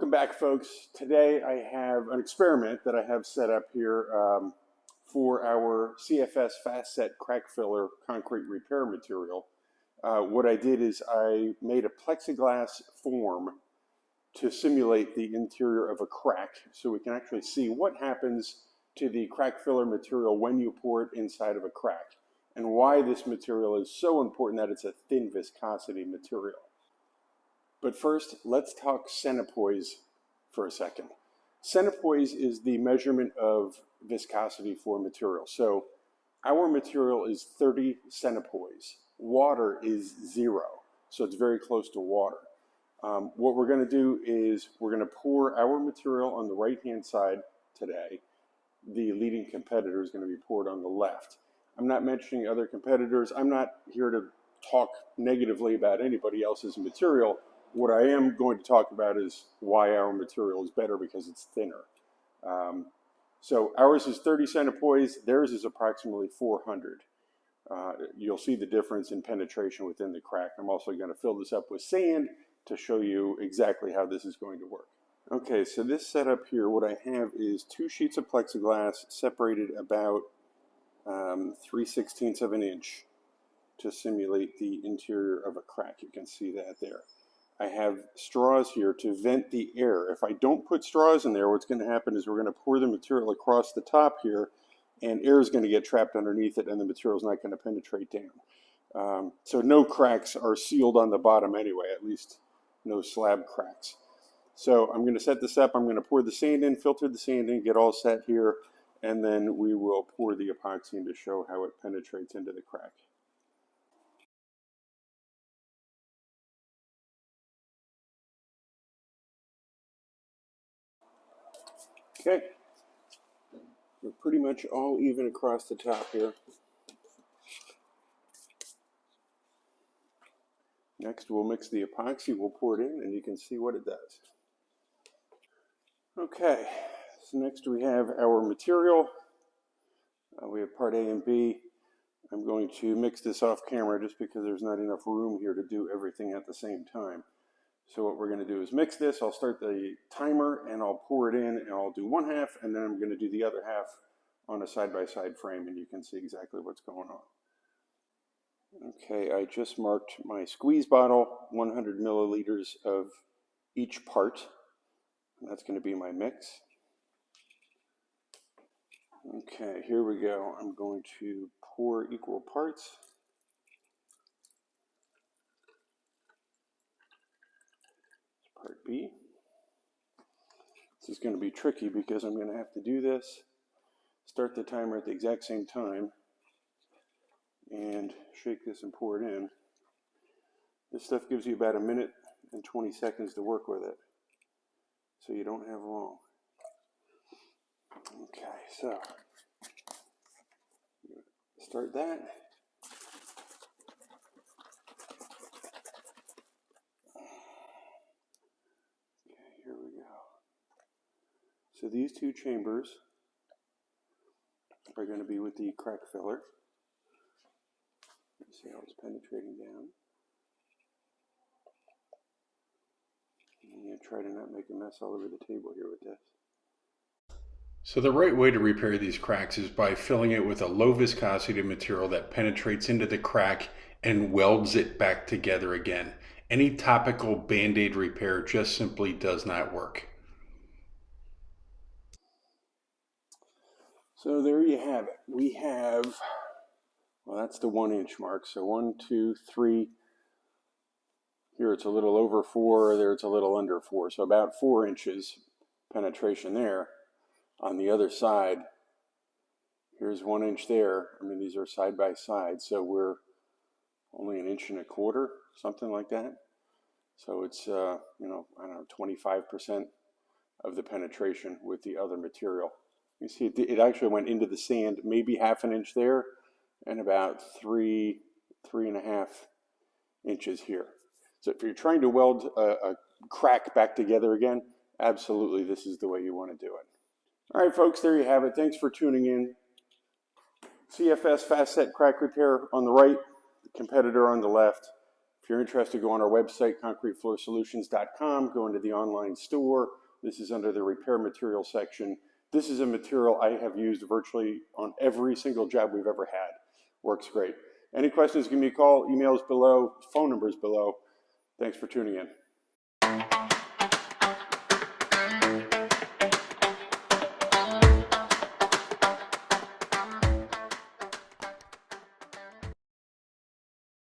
Welcome back, folks. Today I have an experiment that I have set up here for our CFS Fast Set Crack Filler concrete repair material. What I did is I made a plexiglass form to simulate the interior of a crack so we can actually see what happens to the crack filler material when you pour it inside of a crack, and why this material is so important that it's a thin viscosity material. But first, let's talk centipoise for a second. Centipoise is the measurement of viscosity for material. So our material is 30 centipoise. Water is 0, so it's very close to water. What we're going to do is we're going to pour our material on the right-hand side today. The leading competitor is going to be poured on the left. I'm not mentioning other competitors. I'm not here to talk negatively about anybody else's material. What I am going to talk about is why our material is better, because it's thinner. So ours is 30 centipoise, theirs is approximately 400. You'll see the difference in penetration within the crack. I'm also going to fill this up with sand to show you exactly how this is going to work. Okay, so this setup here, what I have is 2 sheets of plexiglass separated about 3/16 of an inch to simulate the interior of a crack. You can see that there. I have straws here to vent the air. If I don't put straws in there, what's going to happen is we're going to pour the material across the top here, and air is going to get trapped underneath it, and the material is not going to penetrate down. So no cracks are sealed on the bottom anyway, at least no slab cracks. So I'm going to set this up. I'm going to pour the sand in, filter the sand in, get all set here, and then we will pour the epoxy in to show how it penetrates into the crack. Okay, we're pretty much all even across the top here. Next, we'll mix the epoxy, we'll pour it in, and you can see what it does. Okay, so next we have our material. We have part A and B. I'm going to mix this off camera just because there's not enough room here to do everything at the same time. So what we're going to do is mix this. I'll start the timer and I'll pour it in, and I'll do one half, and then I'm going to do the other half on a side-by-side frame, and you can see exactly what's going on. Okay, I just marked my squeeze bottle, 100 milliliters of each part. And that's going to be my mix. Okay, here we go. I'm going to pour equal parts. Part B. This is going to be tricky because I'm going to have to do this, start the timer at the exact same time, and shake this and pour it in. This stuff gives you about 1 minute and 20 seconds to work with it, so you don't have long. Okay, so start that. Okay, here we go. So these 2 chambers are going to be with the crack filler. Let's see how it's penetrating down. I'm going to try to not make a mess all over the table here with this. So the right way to repair these cracks is by filling it with a low viscosity material that penetrates into the crack and welds it back together again. Any topical Band-Aid repair just simply does not work. So there you have it. We have, well, that's the 1 inch mark. So 1, 2, 3. Here it's a little over 4, there it's a little under 4. So about 4 inches penetration there. On the other side, here's 1 inch there. I mean, these are side by side, so we're only 1.25 inches, something like that. So it's, I don't know, 25% of the penetration with the other material. You see, it actually went into the sand, maybe 1/2 inch there, and about 3.5 inches here. So if you're trying to weld a crack back together again, absolutely, this is the way you want to do it. All right, folks, there you have it. Thanks for tuning in. CFS Fast Set Crack Repair on the right, the competitor on the left. If you're interested, go on our website, concretefloorsolutions.com, go into the online store. This is under the repair material section. This is a material I have used virtually on every single job we've ever had. Works great. Any questions, give me a call. Emails below, phone numbers below. Thanks for tuning in.